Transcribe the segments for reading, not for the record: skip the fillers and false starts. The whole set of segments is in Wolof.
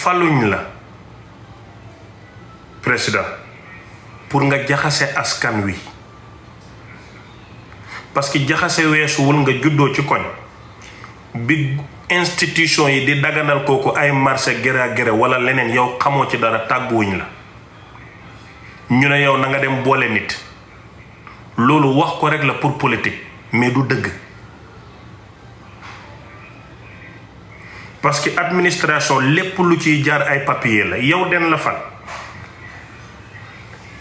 faluñ la président pour nga jaxase askan wi parce que jaxase weesuwul nga juddoo ci koñ bi institution yi di daganal kooku ay marché géré wala leneen yow xamoo ci dara tàgguwuñ la ñu ne yow na nga dem boole nit loolu wax ko rek la pour politique mais du dëgg parce que administration lépp lu ciy jaar ay papier la yow den la fal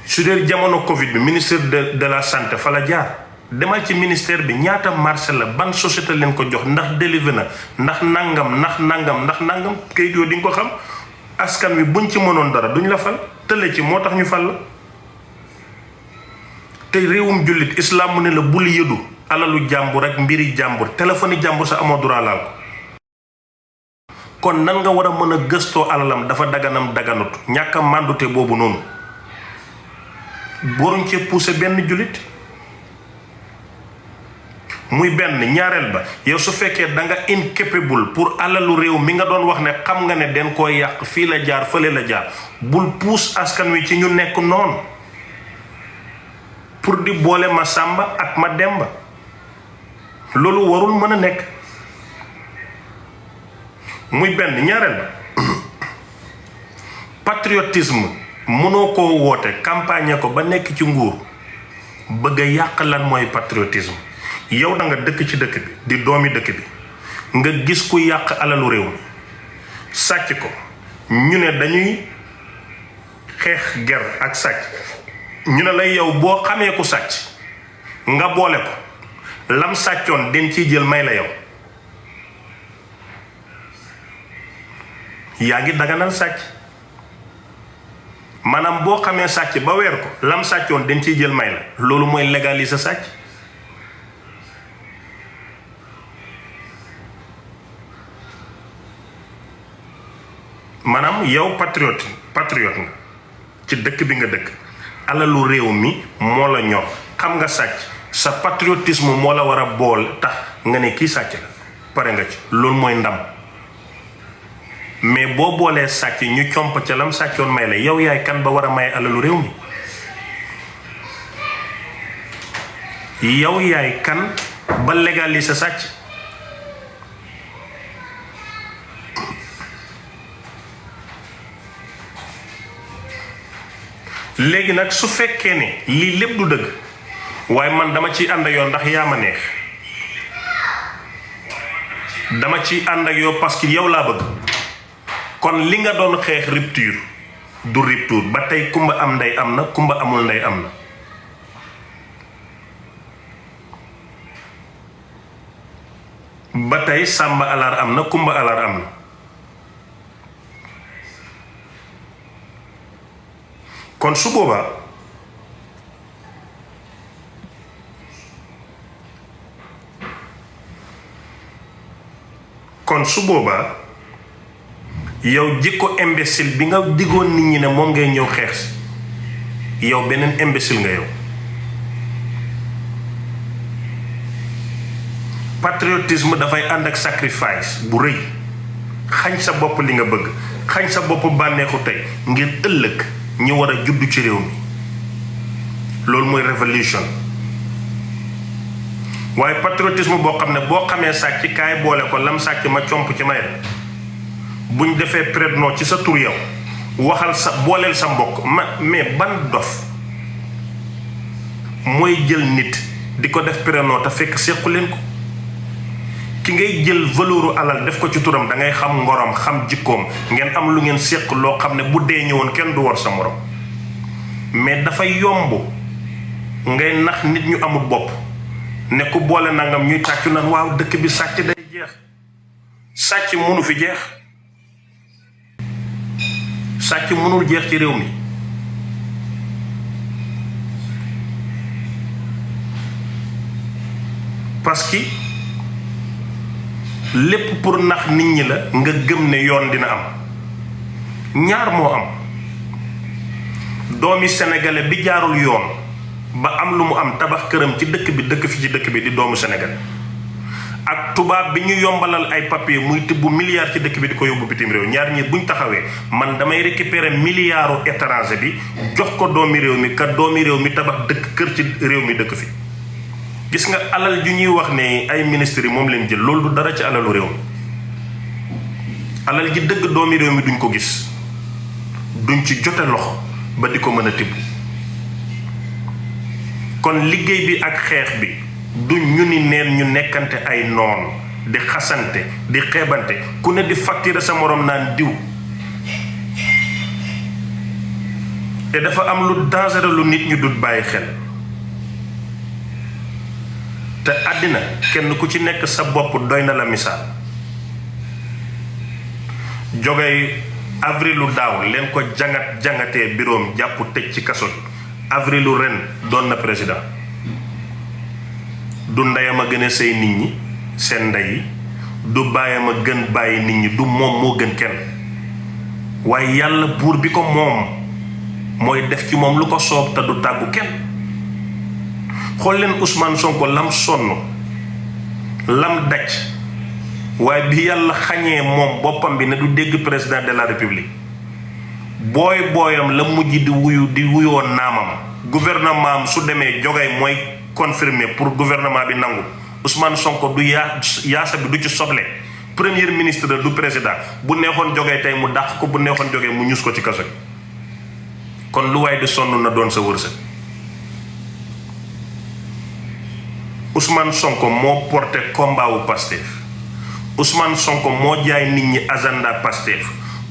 su dee jamono Covid bi ministère de la santé fa la jaar demal ci ministère bi ñaata marché la ban société leen ko jox ndax délivré na ndax nangam kayit yoo di nga ko xam askan wi buñ ci mënoon dara duñ la fal tële ci moo tax ñu fal la te réewum jullit islam mu ne la bul yëdu alalu jàmbur ak mbiri jàmbur téléphone jàmbur sa amoo droit laal ko kon nan nga war a mën a gëstoo alalam dafa daganut ñàkk a màndute boobu noonu waruñ cee poussé benn jullit muy benn ñaareel ba yow su fekkee da nga incapable pour alalu réew mi nga doon wax ne xam nga ne den koo yàq fii la jaar fële la jaar bul puus askan wi ci ñu nekk noonu pour di boole ma sàmba ak ma demba loolu warul mën a nekk muy benn ñaareel ba patriotisme mënoo koo woote campagne ko ba nekk ci nguur bëgg a yàq lan mooy patriotisme yow da nga dëkk ci dëkk bi di doomi dëkk bi nga gis ku yàq alalu réew mi sàcc ko ñu ne dañuy xeex ger ak sàcc ñu ne lay yow boo xamee ku sàcc nga boole ko lam sàccoon den ciy jël may la yow yaa ngi daganal sàcc maanaam boo xamee sàcc ba weer ko lam sàccoon den ciy jël may la loolu mooy légaliser sàcc maanaam yow patriote nga ci dëkk bi nga dëkk alalu réew mi moo la ñor xam nga sàcc sa patriotisme moo la war a bool tax nga ne kii sàcc la pare nga ci loolu mooy ndam mais boo boolee sàcc ñu comp ca lam sàccoon may la yow yaay kan ba war a may alalu réew mi yow yaay kan ba légaliser sàcc léegi nag su fekkee ne lii lépp du dëgg waaye man dama ciy ànd ak yow ndax yaa ma neex dama ciy ànd ak yow parce que yow laa bëgg kon li nga doon xeex rupture du rupture ba tey kumba am ndey am na kumba amul ndey am na ba tey sàmba alaar am na kumba alaar am na kon su boobaa yow jikko imbécile bi nga diggoon nit ñi ne moom ngay ñëw xeex yow beneen imbécile nga yow patriotisme dafay ànd ak sacrifice bu rëy xañ sa bopp li nga bëgg xañ sa bopp bànneexu tey ngir ëllëg ñi war a juddu ci réew mi loolu mooy révolution waaye patriotisme boo xam ne boo xamee sàcc kaay boole ko lam sàcc ma comp ci may buñ defee prénom ci sa tur yow waxal sa booleel sa mbokk mais ban dof mooy jël nit di ko def prénom te fekk sequ leen ko ki ngay jël valeuru alal def ko ci turam da ngay xam ngorom xam jikkoom ngeen am lu ngeen séq loo xam ne bu dee ñëwoon kenn du war sa morom mais dafa yomb ngay nax nit ñu amul bopp ne ku boole nangam ñuy tàccu naan waaw dëkk bi sàcc day jeex sàcc mënu fi jeex sàcc mënul jeex ci réew mi parce que lépp pour nax nit ñi la nga gëm ne yoon dina am ñaar moo am doomi sénégalais bi jaarul yoon ba am lu mu am tabax këram ci dëkk bi dëkk fi ci dëkk bi di doomu sénégalais ak tubaab bi ñu yombalal ay papier muy tibb milliard ci dëkk bi di ko yóbbu bitim réew, ñaar ñi buñ taxawee man damay récupérer milliardu étranger bi jox ko doomi réew mi ka doomi réew mi tabax dëkk kër ci réew mi dëkk fi. gis nga alal ju ñuy wax ne ay ministres yi moom leen jël loolu du dara ci alalu réew mi. alal ji dëgg doomi réew mi duñ ko gis, duñ ci jote loxo ba di ko mën a tibb. kon liggéey bi ak xeex bi du ñu ni neen ñu nekkante ay noon di xasante di xeebante ku ne di facturer sa morom naan diw. te dafa am lu dangereux lu nit ñu dut bàyyi xel. te àddina kenn ku ci nekk sa bopp doy na la misaal. Jogay avrilu daaw leen ko jangatee biroom jàpp tëj ci kaso avrilu ren doon na président. du ndeyam a gën a sëy nit ñi seen ndey yi, du baayam a gën bàyyi nit ñi, du moom moo gën kenn. waaye yàlla buur bi ko moom mooy def ci moom lu ko soob te du tàggu kenn. xool leen Ousmane Sonko lam sonn lam daj, waaye bi yàlla xañee moom boppam bi ne du dégg président de la république booyam la mujj di wuyoo naamam. gouvernement am su demee Jogay mooy confirmer pour gouvernement bi nangu. Ousmane Sonko du yaasa bi du ci soble. premier ministre du président bu neexoon Jogay tey mu dàq ko, bu neexoon Jogay mu ñus ko ci kaso. kon lu waay di sonn na doon sa wërsëg. Ousmane Sonko moo porté combat wu Pastef. Ousmane Sonko moo jaay nit ñi agenda Pastef.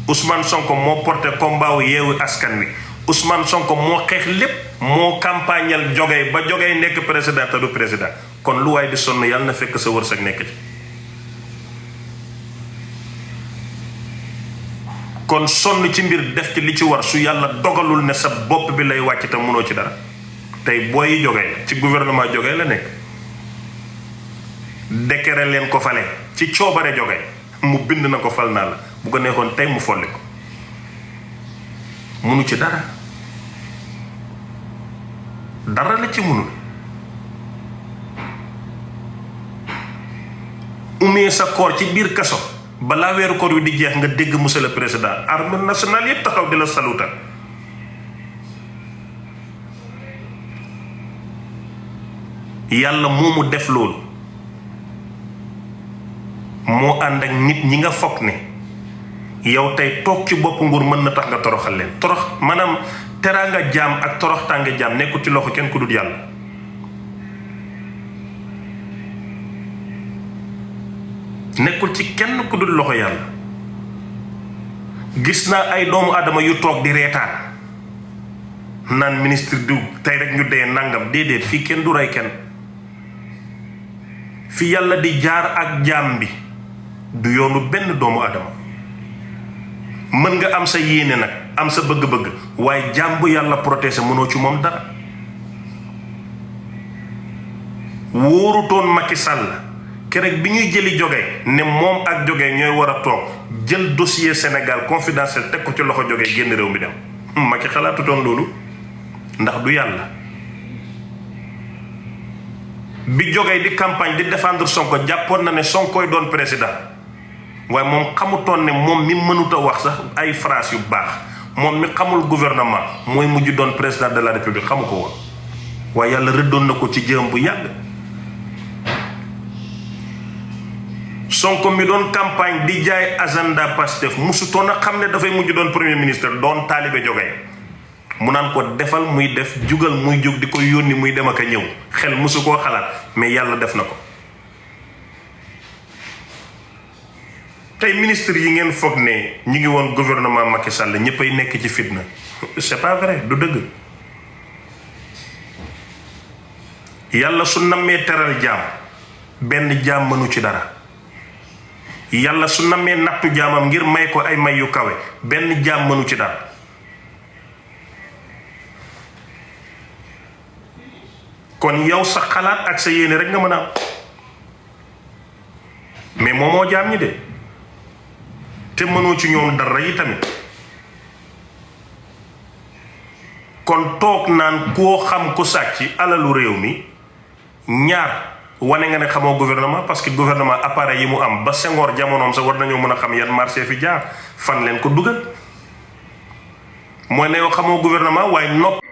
Ousmane Sonko moo porté combat wu Yewwi Askan Wi. Ousmane Sonko moo xeex lépp, moo campagnal Jogay ba Jogay nekk président te du président. kon lu waay di sonn yàlla na fekk sa wërsëg nekk ci. kon sonn ci mbir def ci li ci war su yàlla dogalul ne sa bopp bi lay wàcc te mënoo ci dara. tey booy Jogay ci gouvernement Jogay la nekk. décret leen ko fale ci coobare Jogay mu bind na ko fal naa la, bu ko neexoon tey mu folli ko. munu ci dara la ci munul. umee sa koor ci biir kaso balaa weeru koor wi di jeex nga dégg monsieur le président armée nationale yépp taxaw di la salutal. yàlla moomu def loolu moo ànd ak nit ñi nga foog ne yow tey toog ci bopp nguur mën na tax nga toroxal leen. torox maanaam teraanga jaam ak torox tànge jaam nekkul ci loxo kenn ku dul yàlla. nekkul ci kenn ku dul loxo yàlla. gis naa ay doomu aadama yu toog di reetaan naan ministre du tey rek ñu dee nangam. déedéet fii kenn du rey kenn. fi yàlla di jaar ak jaam bi du yoonu benn doomu aadama. mën nga am sa yéene nag am sa bëgg-bëgg waaye jaam bu yàlla protéger mënoo ci moom dara. wóorutoon Macky Sall keroog bi ñuy jëli Jogay ne moom ak Jogay ñooy war a toog jël dossier Sénégal confidentiel teg ko ci loxo Jogay génn réew mi dem. Macky xalaatutoon loolu ndax du yàlla. bi Jogay di campagne di défendre Sonko jàppoon na ne Sonkoy doon président waaye moom xamutoon ne moom mi mënut a wax sax ay phrase yu baax, moom mi xamul gouvernement mooy mujj doon président de la république xamu ko woon. waaye yàlla rëddoon na ko ci jëm bu yàgg. Sonko mi doon campagne di jaay agenda Pastef musutoon a xam ne dafay mujj doon premier ministre doon taalibe Jogay mu naan ko defal muy def, jugal muy jóg, di ko yónni muy dem ak a ñëw. xel musu koo xalaat mais yàlla def na ko. tey ministre yi ngeen foog ne ñu ngi woon gouvernement Macky Sall ñëppay nekk ci fitna, c'est pas vrai, du dëgg. yàlla su nammee teral jaam benn jaam mënu ci dara. yàlla su nammee nattu jaamam ngir may ko ay may yu kawe benn jaam mënu ci dara. kon yow sa xalaat ak sa yéene rek nga mën a am mais moo jaam ñi de te mënoo ci ñoom dara yi tamit. kon toog naan koo xam ku sàcc alalu réew mi ñaar wane nga ne xamoo gouvernement parce que gouvernement appareil yi mu am ba Senghor jamonoom sax war nañoo mën a xam yan marché fi jaar fan leen ko dugal mooy ne yow xamoo gouvernement waaye nopp